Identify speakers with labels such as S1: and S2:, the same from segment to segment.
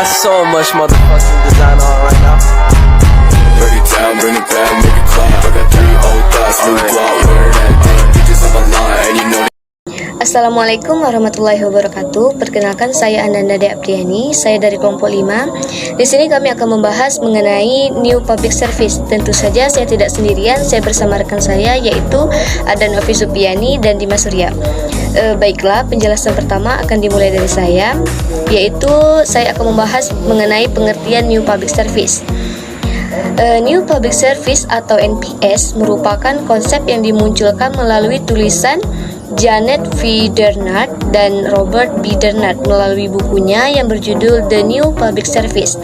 S1: So much motherfucking design on right now.
S2: Break it down, bring it back, make it clap. I got 3 old thoughts, new guap, wear that thing. Bitches on my line, and you know.
S3: Assalamualaikum warahmatullahi wabarakatuh. Perkenalkan, saya Ananda De Apriani. Saya dari kelompok 5. Di sini kami akan membahas mengenai New Public Service. Tentu saja saya tidak sendirian, saya bersama rekan saya, yaitu ada Novi Supiani dan Dimas Surya. Baiklah, penjelasan pertama akan dimulai dari saya, yaitu saya akan membahas mengenai pengertian New Public Service. New Public Service atau NPS merupakan konsep yang dimunculkan melalui tulisan Janet V. Dernard dan Robert B. Dernard melalui bukunya yang berjudul The New Public Service.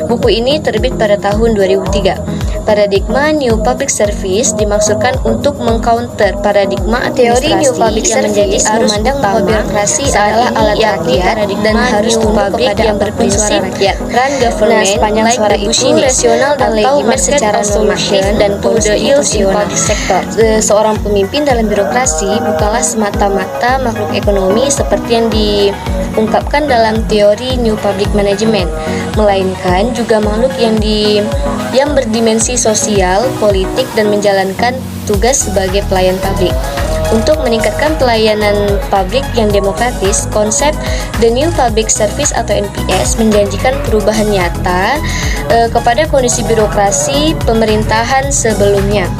S3: Buku ini terbit pada tahun 2003. Paradigma New Public Service dimaksudkan untuk mengcounter paradigma teori New Public Service memandang bahwa birokrasi adalah alat rakyat dan harus tunduk kepada yang berprinsip run government sepanjang suara itu rasional dan legitimate secara normatif dan konstitusional. Seorang pemimpin dalam birokrasi bukanlah semata-mata makhluk ekonomi seperti yang diungkapkan dalam teori New Public Management, melainkan juga makhluk yang berdimensi sosial, politik, dan menjalankan tugas sebagai pelayan publik. Untuk meningkatkan pelayanan publik yang demokratis, konsep The New Public Service atau NPS menjanjikan perubahan nyata kepada kondisi birokrasi pemerintahan sebelumnya.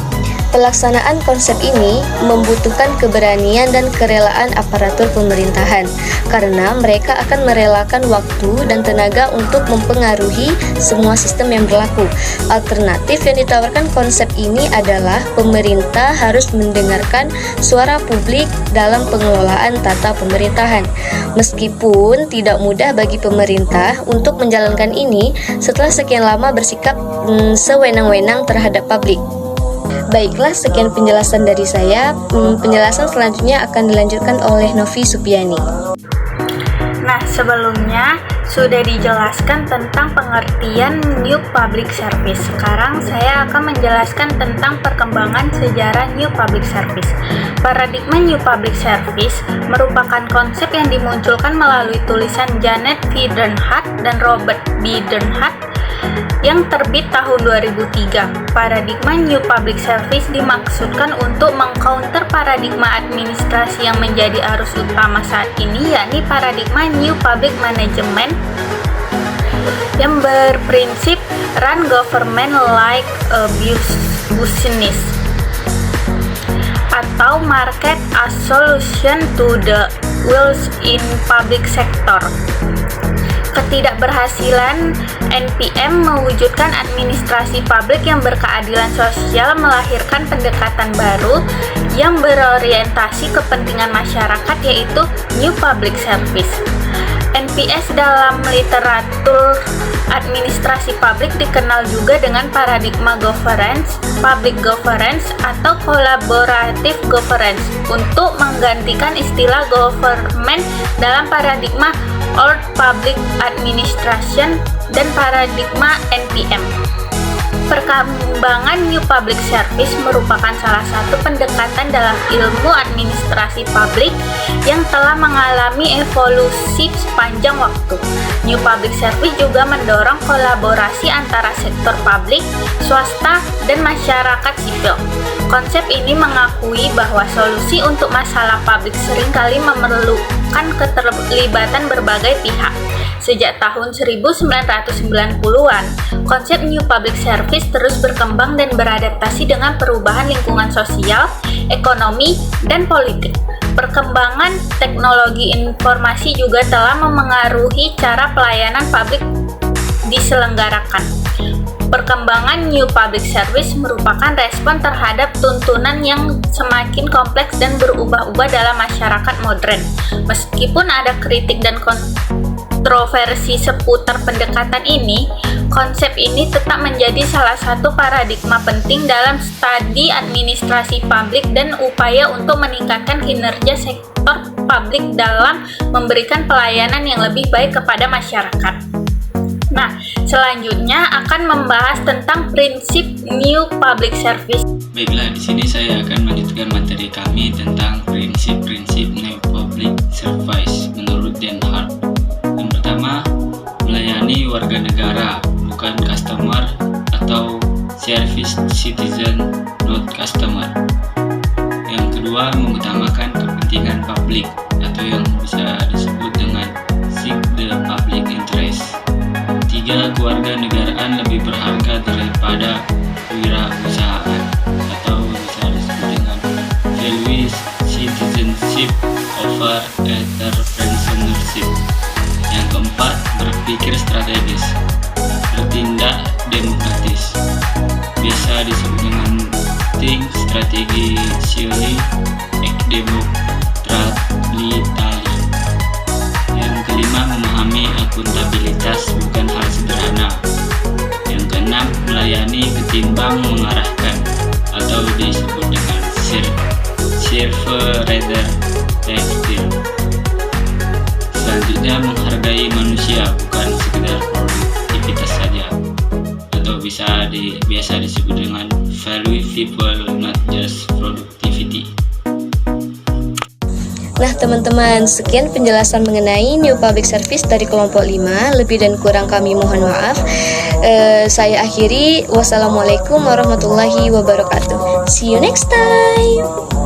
S3: Pelaksanaan konsep ini membutuhkan keberanian dan kerelaan aparatur pemerintahan, karena mereka akan merelakan waktu dan tenaga untuk mempengaruhi semua sistem yang berlaku. Alternatif yang ditawarkan konsep ini adalah pemerintah harus mendengarkan suara publik dalam pengelolaan tata pemerintahan. Meskipun tidak mudah bagi pemerintah untuk menjalankan ini setelah sekian lama bersikap sewenang-wenang terhadap publik. Baiklah, sekian penjelasan dari saya. Penjelasan selanjutnya akan dilanjutkan oleh Novi Supiani.
S4: Nah, sebelumnya sudah dijelaskan tentang pengertian New Public Service. Sekarang saya akan menjelaskan tentang perkembangan sejarah New Public Service. Paradigma New Public Service merupakan konsep yang dimunculkan melalui tulisan Janet V. Dernard dan Robert B. Dernard yang terbit tahun 2003. Paradigma New Public Service dimaksudkan untuk mengcounter paradigma administrasi yang menjadi arus utama saat ini, yakni paradigma New Public Management yang berprinsip run government like a business atau market as solution to the ills in public sector. Ketidakberhasilan NPM mewujudkan administrasi publik yang berkeadilan sosial melahirkan pendekatan baru yang berorientasi kepentingan masyarakat, yaitu New Public Service. NPS dalam literatur administrasi publik dikenal juga dengan paradigma governance, public governance, atau collaborative governance untuk menggantikan istilah government dalam paradigma Old Public Administration dan paradigma NPM. Perkembangan New Public Service merupakan salah satu pendekatan dalam ilmu administrasi publik yang telah mengalami evolusi sepanjang waktu. New Public Service juga mendorong kolaborasi antara sektor publik, swasta, dan masyarakat sipil. Konsep ini mengakui bahwa solusi untuk masalah publik seringkali memerlukan keterlibatan berbagai pihak. Sejak tahun 1990-an, konsep New Public Service terus berkembang dan beradaptasi dengan perubahan lingkungan sosial, ekonomi, dan politik. Perkembangan teknologi informasi juga telah memengaruhi cara pelayanan publik diselenggarakan. Perkembangan New Public Service merupakan respon terhadap tuntunan yang semakin kompleks dan berubah-ubah dalam masyarakat modern. Meskipun ada kritik dan kontroversi seputar pendekatan ini, konsep ini tetap menjadi salah satu paradigma penting dalam studi administrasi publik dan upaya untuk meningkatkan kinerja sektor publik dalam memberikan pelayanan yang lebih baik kepada masyarakat. Nah, selanjutnya akan membahas tentang prinsip New Public Service.
S5: Baiklah, di sini saya akan melanjutkan materi kami tentang prinsip-prinsip New Public Service menurut Dernard. Yang pertama, melayani warga bukan customer, atau service citizen not customer. Yang kedua, mengutamakan kepentingan publik atau yang bisa disebut dengan seek the public interest. 3. Kewarganegaraan lebih berharga daripada kewirausahaan atau bisa disebut dengan value citizenship over entrepreneurship. Yang keempat, berpikir strategis, bertindak demokratis, biasa disebut dengan think strategically, act democratically. Yang kelima, memahami akuntabilitas bukan hal sederhana. Yang keenam, melayani ketimbang mengarahkan atau disebut dengan serve rather than steer. Selanjutnya, menghargai manusia bukan sekedar produktivitas saja, atau biasa disebut dengan value people not just productivity.
S3: Nah teman-teman, sekian penjelasan mengenai New Public Service dari kelompok 5. Lebih dan kurang kami mohon maaf. Saya akhiri. Wassalamualaikum warahmatullahi wabarakatuh. See you next time.